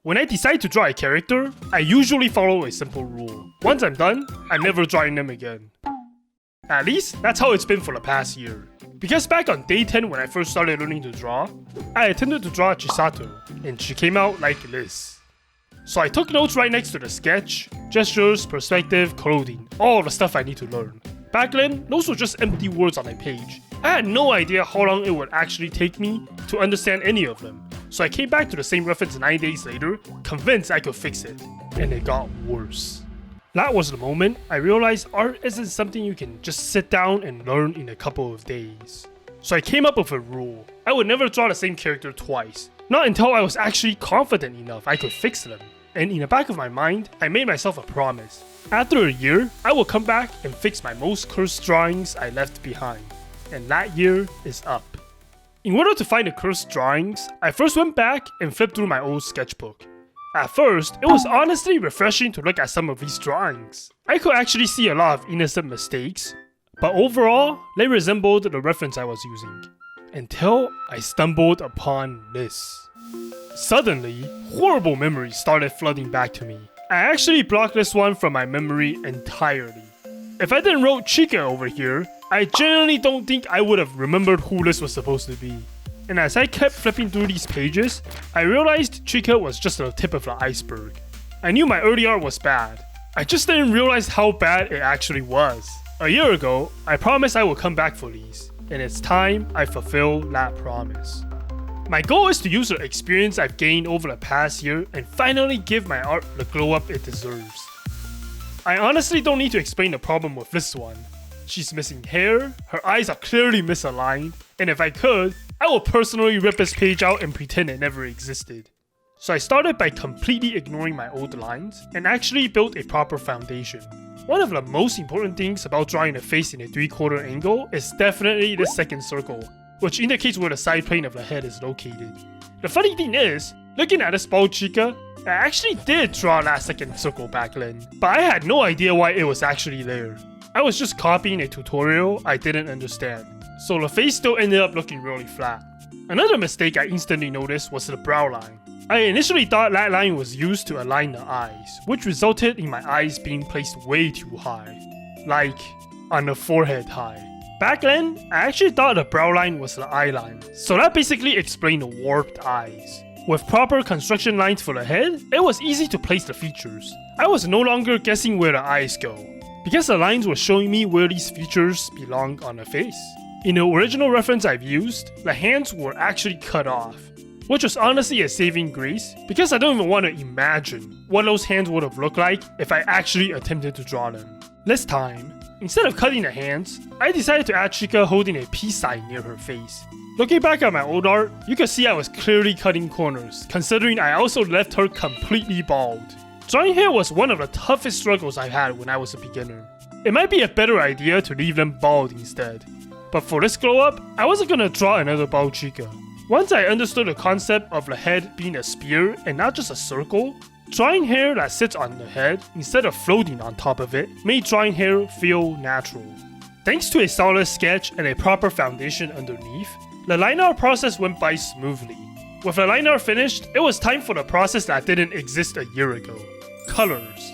When I decide to draw a character, I usually follow a simple rule. Once I'm done, I'm never drawing them again. At least, that's how it's been for the past year. Because back on day 10 when I first started learning to draw, I attempted to draw Chisato, and she came out like this. So I took notes right next to the sketch, gestures, perspective, clothing, all the stuff I need to learn. Back then, those were just empty words on a page. I had no idea how long it would actually take me to understand any of them. So I came back to the same reference 9 days later, convinced I could fix it. And it got worse. That was the moment I realized art isn't something you can just sit down and learn in a couple of days. So I came up with a rule. I would never draw the same character twice. Not until I was actually confident enough I could fix them. And in the back of my mind, I made myself a promise. After a year, I will come back and fix my most cursed drawings I left behind. And that year is up. In order to find the cursed drawings, I first went back and flipped through my old sketchbook. At first, it was honestly refreshing to look at some of these drawings. I could actually see a lot of innocent mistakes, but overall, they resembled the reference I was using. Until I stumbled upon this. Suddenly, horrible memories started flooding back to me. I actually blocked this one from my memory entirely. If I didn't wrote Chika over here, I genuinely don't think I would have remembered who this was supposed to be. And as I kept flipping through these pages, I realized Chika was just the tip of the iceberg. I knew my early art was bad. I just didn't realize how bad it actually was. A year ago, I promised I would come back for these, and it's time I fulfill that promise. My goal is to use the experience I've gained over the past year and finally give my art the glow up it deserves. I honestly don't need to explain the problem with this one. She's missing hair, her eyes are clearly misaligned, and if I could, I would personally rip this page out and pretend it never existed. So I started by completely ignoring my old lines and actually built a proper foundation. One of the most important things about drawing a face in a 3/4 angle is definitely the second circle, which indicates where the side plane of the head is located. The funny thing is, looking at this bald Chika, I actually did draw that second circle back then, but I had no idea why it was actually there. I was just copying a tutorial I didn't understand, so the face still ended up looking really flat. Another mistake I instantly noticed was the brow line. I initially thought that line was used to align the eyes, which resulted in my eyes being placed way too high. Like, on the forehead high. Back then, I actually thought the brow line was the eye line, so that basically explained the warped eyes. With proper construction lines for the head, it was easy to place the features. I was no longer guessing where the eyes go, because the lines were showing me where these features belong on the face. In the original reference I've used, the hands were actually cut off, which was honestly a saving grace because I don't even want to imagine what those hands would have looked like if I actually attempted to draw them. This time, instead of cutting the hands, I decided to add Chika holding a peace sign near her face. Looking back at my old art, you could see I was clearly cutting corners, considering I also left her completely bald. Drawing hair was one of the toughest struggles I had when I was a beginner. It might be a better idea to leave them bald instead. But for this glow up, I wasn't gonna draw another bald Chika. Once I understood the concept of the head being a spear and not just a circle, drawing hair that sits on the head instead of floating on top of it made drawing hair feel natural. Thanks to a solid sketch and a proper foundation underneath, the line art process went by smoothly. With the line art finished, it was time for the process that didn't exist a year ago. Colors.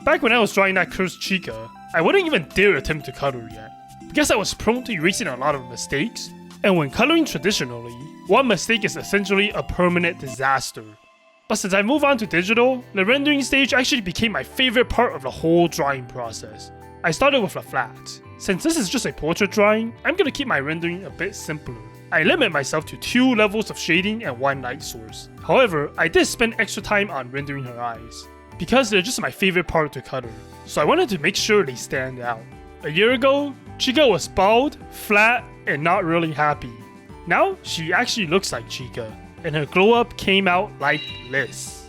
Back when I was drawing that cursed Chika, I wouldn't even dare attempt to color yet, because I was prone to erasing a lot of mistakes, and when coloring traditionally, one mistake is essentially a permanent disaster. But since I moved on to digital, the rendering stage actually became my favorite part of the whole drawing process. I started with a flat. Since this is just a portrait drawing, I'm gonna keep my rendering a bit simpler. I limit myself to 2 levels of shading and 1 light source. However, I did spend extra time on rendering her eyes, because they're just my favorite part to color, so I wanted to make sure they stand out. A year ago, Chika was bald, flat, and not really happy. Now, she actually looks like Chika, and her glow up came out like this.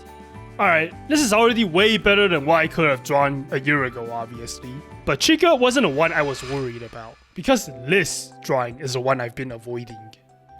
Alright, this is already way better than what I could have drawn a year ago, obviously. But Chika wasn't the one I was worried about, because this drawing is the one I've been avoiding.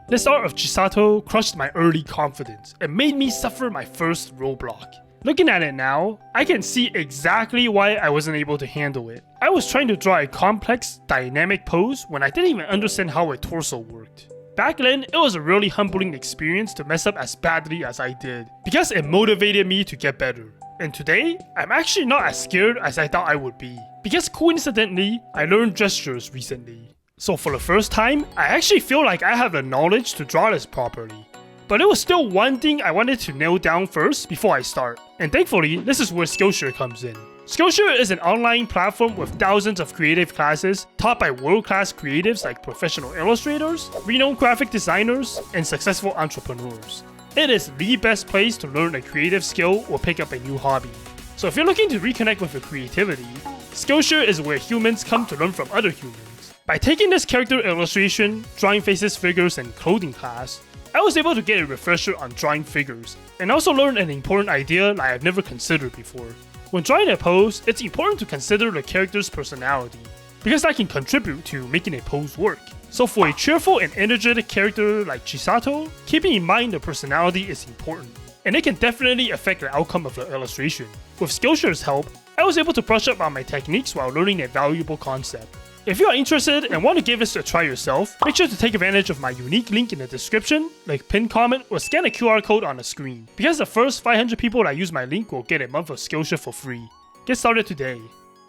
This art of Chisato crushed my early confidence and made me suffer my first roadblock. Looking at it now, I can see exactly why I wasn't able to handle it. I was trying to draw a complex, dynamic pose when I didn't even understand how a torso worked. Back then, it was a really humbling experience to mess up as badly as I did, because it motivated me to get better. And today, I'm actually not as scared as I thought I would be, because coincidentally, I learned gestures recently. So for the first time, I actually feel like I have the knowledge to draw this properly. But it was still one thing I wanted to nail down first before I start. And thankfully, this is where Skillshare comes in. Skillshare is an online platform with thousands of creative classes taught by world-class creatives like professional illustrators, renowned graphic designers, and successful entrepreneurs. It is the best place to learn a creative skill or pick up a new hobby. So if you're looking to reconnect with your creativity, Skillshare is where humans come to learn from other humans. By taking this character illustration, drawing faces, figures, and clothing class, I was able to get a refresher on drawing figures, and also learn an important idea that I've never considered before. When drawing a pose, it's important to consider the character's personality, because that can contribute to making a pose work. So for a cheerful and energetic character like Chisato, keeping in mind the personality is important, and it can definitely affect the outcome of the illustration. With Skillshare's help, I was able to brush up on my techniques while learning a valuable concept. If you are interested and want to give this a try yourself, make sure to take advantage of my unique link in the description, like pinned comment, or scan a QR code on the screen, because the first 500 people that use my link will get a month of Skillshare for free. Get started today.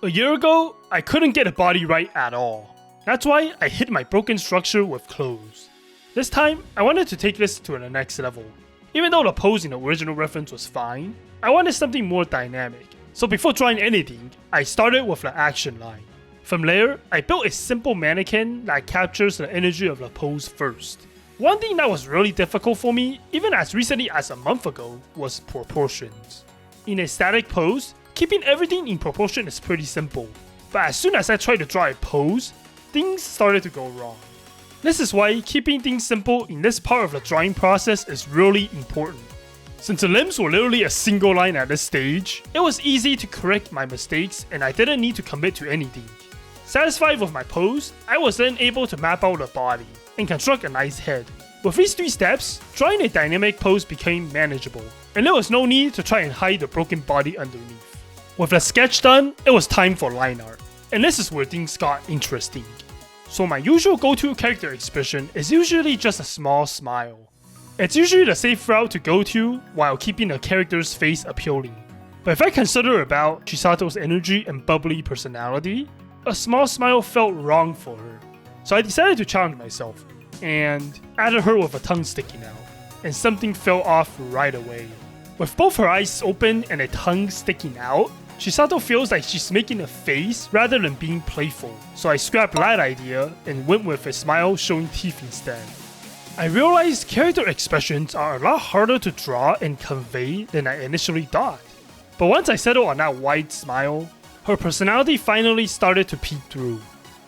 A year ago, I couldn't get a body right at all. That's why I hit my broken structure with clothes. This time, I wanted to take this to the next level. Even though the pose in the original reference was fine, I wanted something more dynamic. So before drawing anything, I started with the action line. From there, I built a simple mannequin that captures the energy of the pose first. One thing that was really difficult for me, even as recently as a month ago, was proportions. In a static pose, keeping everything in proportion is pretty simple. But as soon as I tried to draw a pose, things started to go wrong. This is why keeping things simple in this part of the drawing process is really important. Since the limbs were literally a single line at this stage, it was easy to correct my mistakes and I didn't need to commit to anything. Satisfied with my pose, I was then able to map out the body and construct a nice head. With these 3 steps, drawing a dynamic pose became manageable, and there was no need to try and hide the broken body underneath. With the sketch done, it was time for line art, and this is where things got interesting. So my usual go-to character expression is usually just a small smile. It's usually the safe route to go to while keeping the character's face appealing. But if I consider about Chisato's energy and bubbly personality, a small smile felt wrong for her. So I decided to challenge myself, and added her with a tongue sticking out, and something fell off right away. With both her eyes open and a tongue sticking out, Chisato feels like she's making a face rather than being playful, so I scrapped that idea and went with a smile showing teeth instead. I realized character expressions are a lot harder to draw and convey than I initially thought. But once I settled on that wide smile, her personality finally started to peek through.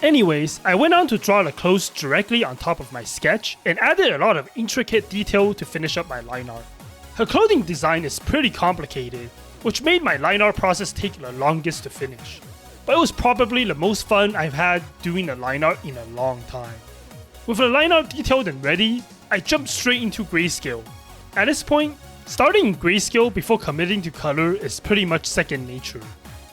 Anyways, I went on to draw the clothes directly on top of my sketch and added a lot of intricate detail to finish up my line art. Her clothing design is pretty complicated, which made my line art process take the longest to finish. But it was probably the most fun I've had doing the line art in a long time. With the line art detailed and ready, I jumped straight into grayscale. At this point, starting in grayscale before committing to color is pretty much second nature.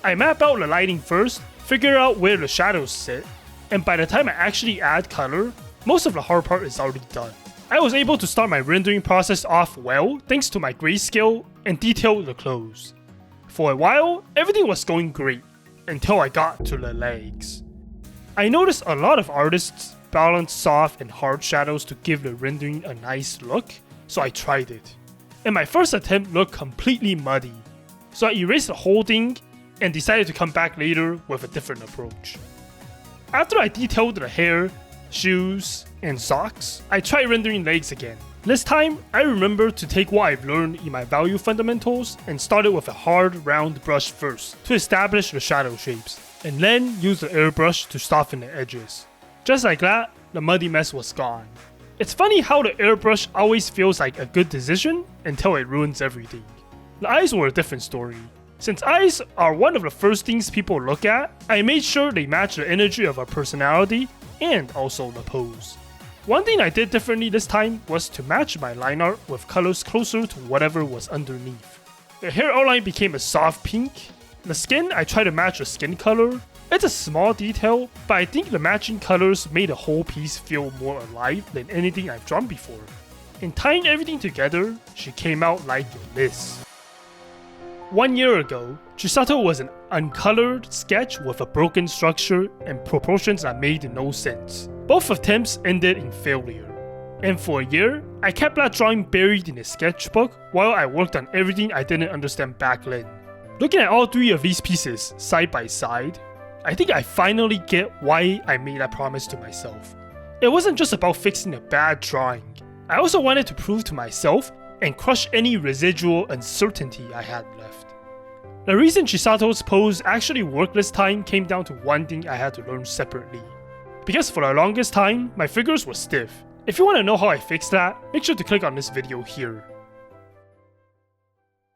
I map out the lighting first, figure out where the shadows sit, and by the time I actually add color, most of the hard part is already done. I was able to start my rendering process off well thanks to my grayscale and detail the clothes. For a while, everything was going great, until I got to the legs. I noticed a lot of artists balance soft and hard shadows to give the rendering a nice look, so I tried it. And my first attempt looked completely muddy, so I erased the whole thing and decided to come back later with a different approach. After I detailed the hair, shoes, and socks, I tried rendering legs again. This time, I remembered to take what I've learned in my value fundamentals and started with a hard, round brush first to establish the shadow shapes, and then use the airbrush to soften the edges. Just like that, the muddy mess was gone. It's funny how the airbrush always feels like a good decision until it ruins everything. The eyes were a different story. Since eyes are one of the first things people look at, I made sure they match the energy of our personality and also the pose. One thing I did differently this time was to match my line art with colors closer to whatever was underneath. The hair outline became a soft pink. The skin, I tried to match the skin color. It's a small detail, but I think the matching colors made the whole piece feel more alive than anything I've drawn before. In tying everything together, she came out like this. 1 year ago, Chisato was an uncolored sketch with a broken structure and proportions that made no sense. Both attempts ended in failure. And for a year, I kept that drawing buried in a sketchbook while I worked on everything I didn't understand back then. Looking at all three of these pieces side by side, I think I finally get why I made that promise to myself. It wasn't just about fixing a bad drawing. I also wanted to prove to myself and crush any residual uncertainty I had left. The reason Chisato's pose actually worked this time came down to one thing I had to learn separately. Because for the longest time, my figures were stiff. If you want to know how I fixed that, make sure to click on this video here.